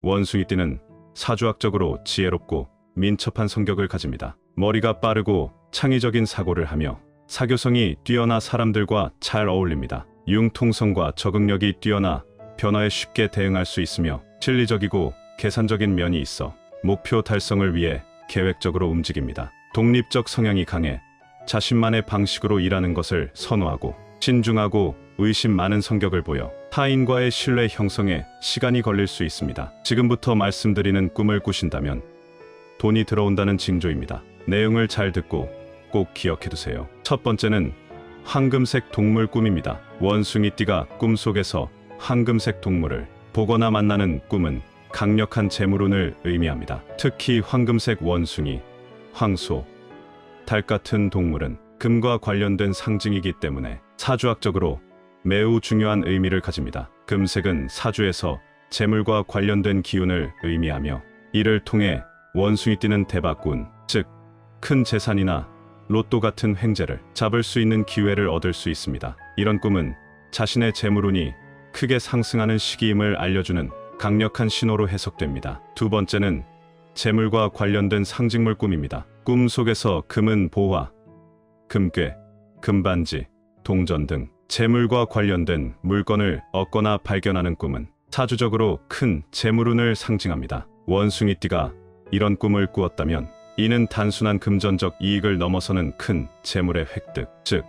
원숭이띠는 사주학적으로 지혜롭고 민첩한 성격을 가집니다. 머리가 빠르고 창의적인 사고를 하며 사교성이 뛰어나 사람들과 잘 어울립니다. 융통성과 적응력이 뛰어나 변화에 쉽게 대응할 수 있으며 실리적이고 계산적인 면이 있어 목표 달성을 위해 계획적으로 움직입니다. 독립적 성향이 강해 자신만의 방식으로 일하는 것을 선호하고 신중하고 의심 많은 성격을 보여 타인과의 신뢰 형성에 시간이 걸릴 수 있습니다. 지금부터 말씀드리는 꿈을 꾸신다면 돈이 들어온다는 징조입니다. 내용을 잘 듣고 꼭 기억해두세요. 첫 번째는 황금색 동물 꿈입니다. 원숭이띠가 꿈속에서 황금색 동물을 보거나 만나는 꿈은 강력한 재물운을 의미합니다. 특히 황금색 원숭이, 황소, 달 같은 동물은 금과 관련된 상징이기 때문에 사주학적으로 매우 중요한 의미를 가집니다. 금색은 사주에서 재물과 관련된 기운을 의미하며 이를 통해 원숭이띠는 대박운, 즉 큰 재산이나 로또 같은 횡재를 잡을 수 있는 기회를 얻을 수 있습니다. 이런 꿈은 자신의 재물운이 크게 상승하는 시기임을 알려주는 강력한 신호로 해석됩니다. 두 번째는 재물과 관련된 상징물 꿈입니다. 꿈 속에서 금은 보화, 금괴, 금반지, 동전 등 재물과 관련된 물건을 얻거나 발견하는 꿈은 사주적으로 큰 재물운을 상징합니다. 원숭이띠가 이런 꿈을 꾸었다면 이는 단순한 금전적 이익을 넘어서는 큰 재물의 획득, 즉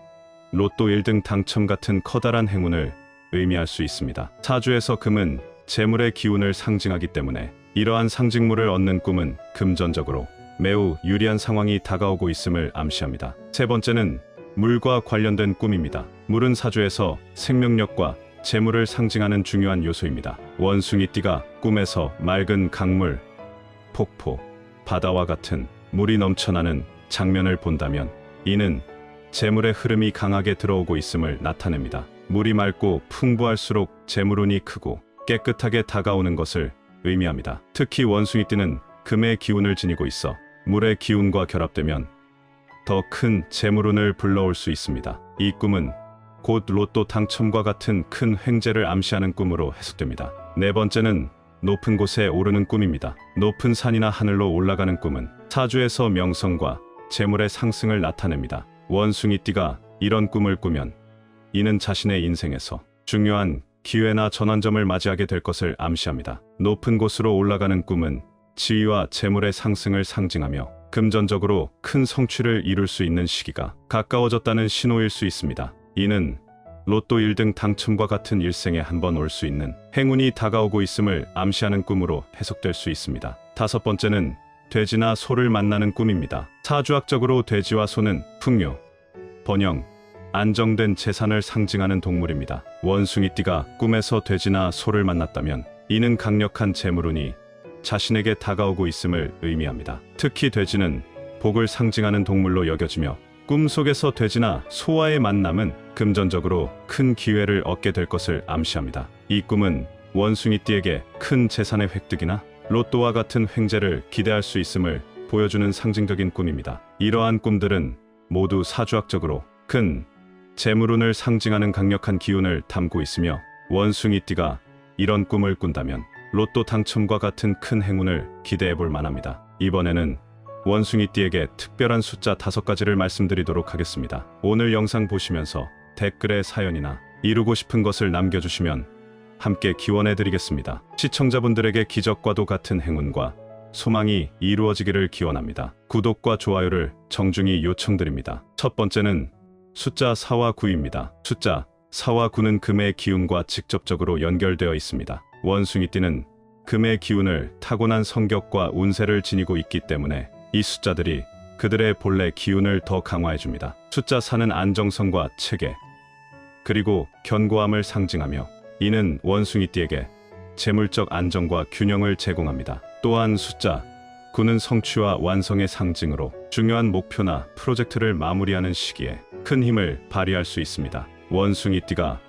로또 1등 당첨 같은 커다란 행운을 의미할 수 있습니다. 사주에서 금은 재물의 기운을 상징하기 때문에 이러한 상징물을 얻는 꿈은 금전적으로 매우 유리한 상황이 다가오고 있음을 암시합니다. 세 번째는 물과 관련된 꿈입니다. 물은 사주에서 생명력과 재물을 상징하는 중요한 요소입니다. 원숭이띠가 꿈에서 맑은 강물, 폭포, 바다와 같은 물이 넘쳐나는 장면을 본다면 이는 재물의 흐름이 강하게 들어오고 있음을 나타냅니다. 물이 맑고 풍부할수록 재물운이 크고 깨끗하게 다가오는 것을 의미합니다. 특히 원숭이띠는 금의 기운을 지니고 있어 물의 기운과 결합되면 더 큰 재물운을 불러올 수 있습니다. 이 꿈은 곧 로또 당첨과 같은 큰 횡재를 암시하는 꿈으로 해석됩니다. 네 번째는 높은 곳에 오르는 꿈입니다. 높은 산이나 하늘로 올라가는 꿈은 사주에서 명성과 재물의 상승을 나타냅니다. 원숭이띠가 이런 꿈을 꾸면 이는 자신의 인생에서 중요한 기회나 전환점을 맞이하게 될 것을 암시합니다. 높은 곳으로 올라가는 꿈은 지위와 재물의 상승을 상징하며 금전적으로 큰 성취를 이룰 수 있는 시기가 가까워졌다는 신호일 수 있습니다. 이는 로또 1등 당첨과 같은 일생에 한 번 올 수 있는 행운이 다가오고 있음을 암시하는 꿈으로 해석될 수 있습니다. 다섯 번째는 돼지나 소를 만나는 꿈입니다. 사주학적으로 돼지와 소는 풍요, 번영, 안정된 재산을 상징하는 동물입니다. 원숭이띠가 꿈에서 돼지나 소를 만났다면 이는 강력한 재물운이 자신에게 다가오고 있음을 의미합니다. 특히 돼지는 복을 상징하는 동물로 여겨지며 꿈속에서 돼지나 소와의 만남은 금전적으로 큰 기회를 얻게 될 것을 암시합니다. 이 꿈은 원숭이띠에게 큰 재산의 획득이나 로또와 같은 횡재를 기대할 수 있음을 보여주는 상징적인 꿈입니다. 이러한 꿈들은 모두 사주학적으로 큰 재물운을 상징하는 강력한 기운을 담고 있으며 원숭이띠가 이런 꿈을 꾼다면 로또 당첨과 같은 큰 행운을 기대해 볼 만합니다. 이번에는 원숭이띠에게 특별한 숫자 5가지를 말씀드리도록 하겠습니다. 오늘 영상 보시면서 댓글에 사연이나 이루고 싶은 것을 남겨주시면 함께 기원해 드리겠습니다. 시청자분들에게 기적과도 같은 행운과 소망이 이루어지기를 기원합니다. 구독과 좋아요를 정중히 요청드립니다. 첫 번째는 숫자 4와 9입니다. 숫자 4와 9는 금의 기운과 직접적으로 연결되어 있습니다. 원숭이띠는 금의 기운을 타고난 성격과 운세를 지니고 있기 때문에 이 숫자들이 그들의 본래 기운을 더 강화해줍니다. 숫자 4는 안정성과 체계, 그리고 견고함을 상징하며 이는 원숭이띠에게 재물적 안정과 균형을 제공합니다. 또한 숫자 9는 성취와 완성의 상징으로 중요한 목표나 프로젝트를 마무리하는 시기에 큰 힘을 발휘할 수 있습니다. 원숭이띠가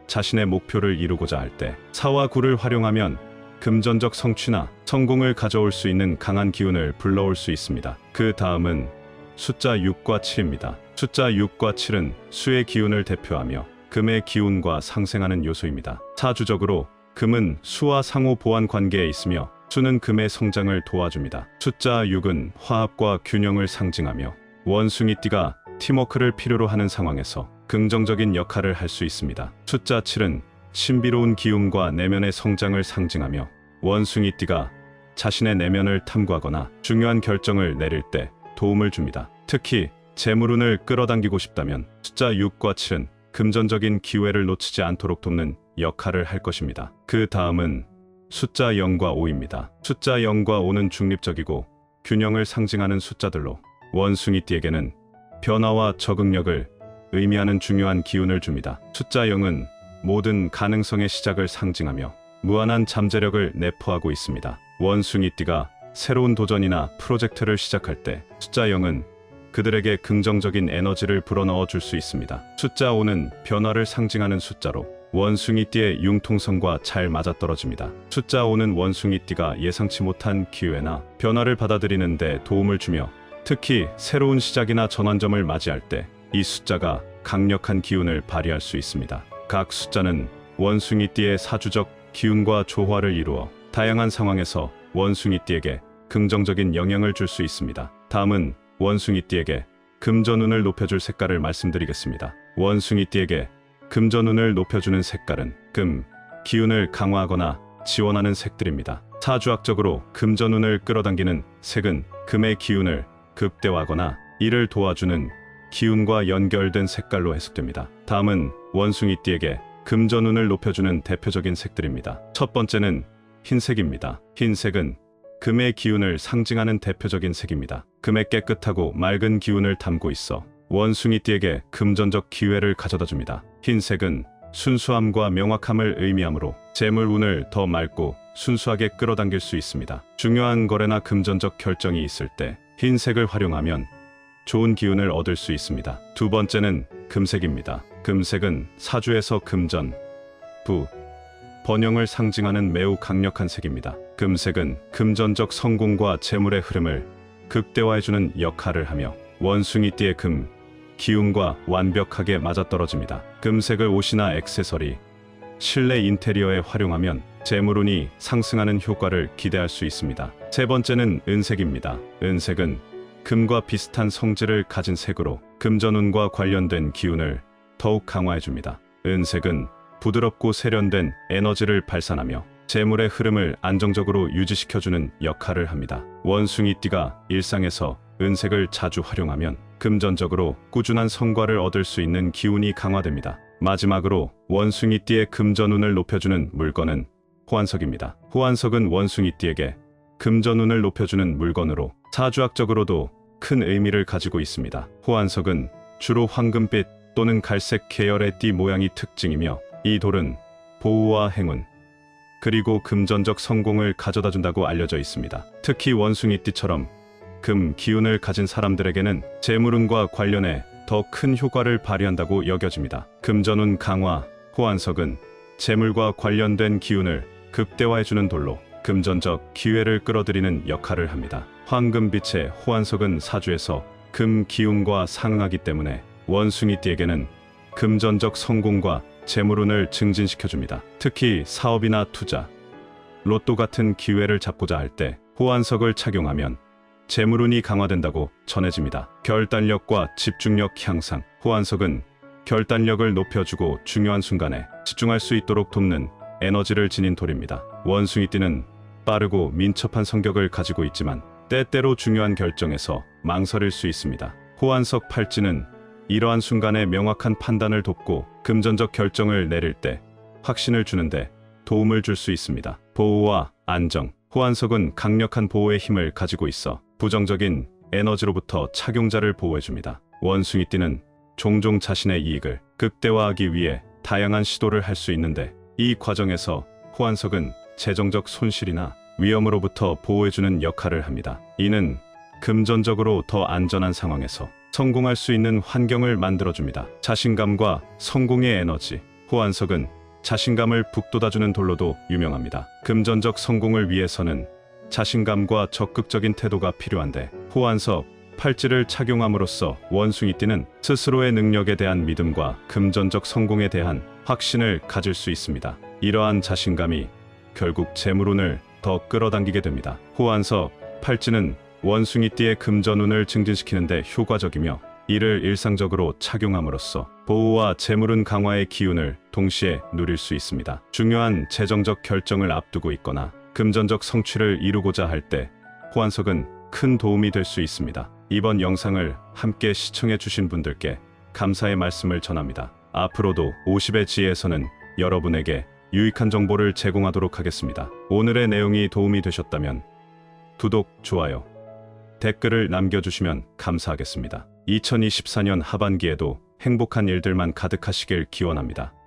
자신의 목표를 이루고자 할 때 4와 9를 활용하면 금전적 성취나 성공을 가져올 수 있는 강한 기운을 불러올 수 있습니다. 그 다음은 숫자 6과 7입니다. 숫자 6과 7은 수의 기운을 대표하며 금의 기운과 상생하는 요소입니다. 사주적으로 금은 수와 상호 보완 관계에 있으며 수는 금의 성장을 도와줍니다. 숫자 6은 화합과 균형을 상징하며 원숭이띠가 팀워크를 필요로 하는 상황에서 긍정적인 역할을 할 수 있습니다. 숫자 7은 신비로운 기운과 내면의 성장을 상징하며 원숭이띠가 자신의 내면을 탐구하거나 중요한 결정을 내릴 때 도움을 줍니다. 특히 재물운을 끌어당기고 싶다면 숫자 6과 7은 금전적인 기회를 놓치지 않도록 돕는 역할을 할 것입니다. 그 다음은 숫자 0과 5입니다. 숫자 0과 5는 중립적이고 균형을 상징하는 숫자들로 원숭이띠에게는 변화와 적응력을 의미하는 중요한 기운을 줍니다. 숫자 0은 모든 가능성의 시작을 상징하며 무한한 잠재력을 내포하고 있습니다. 원숭이띠가 새로운 도전이나 프로젝트를 시작할 때 숫자 0은 그들에게 긍정적인 에너지를 불어넣어 줄 수 있습니다. 숫자 5는 변화를 상징하는 숫자로 원숭이띠의 융통성과 잘 맞아떨어집니다. 숫자 5는 원숭이띠가 예상치 못한 기회나 변화를 받아들이는 데 도움을 주며 특히 새로운 시작이나 전환점을 맞이할 때 이 숫자가 강력한 기운을 발휘할 수 있습니다. 각 숫자는 원숭이띠의 사주적 기운과 조화를 이루어 다양한 상황에서 원숭이띠에게 긍정적인 영향을 줄 수 있습니다. 다음은 원숭이띠에게 금전운을 높여줄 색깔을 말씀드리겠습니다. 원숭이띠에게 금전운을 높여주는 색깔은 금, 기운을 강화하거나 지원하는 색들입니다. 사주학적으로 금전운을 끌어당기는 색은 금의 기운을 극대화하거나 이를 도와주는 기운과 연결된 색깔로 해석됩니다. 다음은 원숭이띠에게 금전운을 높여주는 대표적인 색들입니다. 첫 번째는 흰색입니다. 흰색은 금의 기운을 상징하는 대표적인 색입니다. 금의 깨끗하고 맑은 기운을 담고 있어 원숭이띠에게 금전적 기회를 가져다 줍니다. 흰색은 순수함과 명확함을 의미하므로 재물운을 더 맑고 순수하게 끌어당길 수 있습니다. 중요한 거래나 금전적 결정이 있을 때 흰색을 활용하면 좋은 기운을 얻을 수 있습니다. 두 번째는 금색입니다. 금색은 사주에서 금전, 부, 번영을 상징하는 매우 강력한 색입니다. 금색은 금전적 성공과 재물의 흐름을 극대화해주는 역할을 하며 원숭이띠의 금, 기운과 완벽하게 맞아떨어집니다. 금색을 옷이나 액세서리, 실내 인테리어에 활용하면 재물운이 상승하는 효과를 기대할 수 있습니다. 세 번째는 은색입니다. 은색은 금과 비슷한 성질을 가진 색으로 금전운과 관련된 기운을 더욱 강화해줍니다. 은색은 부드럽고 세련된 에너지를 발산하며 재물의 흐름을 안정적으로 유지시켜주는 역할을 합니다. 원숭이띠가 일상에서 은색을 자주 활용하면 금전적으로 꾸준한 성과를 얻을 수 있는 기운이 강화됩니다. 마지막으로 원숭이띠의 금전운을 높여주는 물건은 호환석입니다. 호환석은 원숭이띠에게 금전운을 높여주는 물건으로 사주학적으로도 큰 의미를 가지고 있습니다. 호환석은 주로 황금빛 또는 갈색 계열의 띠 모양이 특징이며 이 돌은 보호와 행운, 그리고 금전적 성공을 가져다준다고 알려져 있습니다. 특히 원숭이띠처럼 금 기운을 가진 사람들에게는 재물운과 관련해 더 큰 효과를 발휘한다고 여겨집니다. 금전운 강화, 호환석은 재물과 관련된 기운을 극대화해주는 돌로 금전적 기회를 끌어들이는 역할을 합니다. 황금빛의 호환석은 사주에서 금 기운과 상응하기 때문에 원숭이띠에게는 금전적 성공과 재물운을 증진시켜줍니다. 특히 사업이나 투자, 로또 같은 기회를 잡고자 할 때 호환석을 착용하면 재물운이 강화된다고 전해집니다. 결단력과 집중력 향상, 호환석은 결단력을 높여주고 중요한 순간에 집중할 수 있도록 돕는 에너지를 지닌 돌입니다. 원숭이띠는 빠르고 민첩한 성격을 가지고 있지만 때때로 중요한 결정에서 망설일 수 있습니다. 호환석 팔찌는 이러한 순간에 명확한 판단을 돕고 금전적 결정을 내릴 때 확신을 주는데 도움을 줄 수 있습니다. 보호와 안정, 호환석은 강력한 보호의 힘을 가지고 있어 부정적인 에너지로부터 착용자를 보호해줍니다. 원숭이띠는 종종 자신의 이익을 극대화하기 위해 다양한 시도를 할 수 있는데 이 과정에서 호환석은 재정적 손실이나 위험으로부터 보호해주는 역할을 합니다. 이는 금전적으로 더 안전한 상황에서 성공할 수 있는 환경을 만들어줍니다. 자신감과 성공의 에너지, 호환석은 자신감을 북돋아주는 돌로도 유명합니다. 금전적 성공을 위해서는 자신감과 적극적인 태도가 필요한데 호환석, 팔찌를 착용함으로써 원숭이띠는 스스로의 능력에 대한 믿음과 금전적 성공에 대한 확신을 가질 수 있습니다. 이러한 자신감이 결국 재물운을 더 끌어당기게 됩니다. 호환석, 팔찌는 원숭이띠의 금전운을 증진시키는 데 효과적이며 이를 일상적으로 착용함으로써 보호와 재물운 강화의 기운을 동시에 누릴 수 있습니다. 중요한 재정적 결정을 앞두고 있거나 금전적 성취를 이루고자 할 때 호환석은 큰 도움이 될 수 있습니다. 이번 영상을 함께 시청해 주신 분들께 감사의 말씀을 전합니다. 앞으로도 50의 지혜에서는 여러분에게 유익한 정보를 제공하도록 하겠습니다. 오늘의 내용이 도움이 되셨다면 구독, 좋아요, 댓글을 남겨주시면 감사하겠습니다. 2024년 하반기에도 행복한 일들만 가득하시길 기원합니다.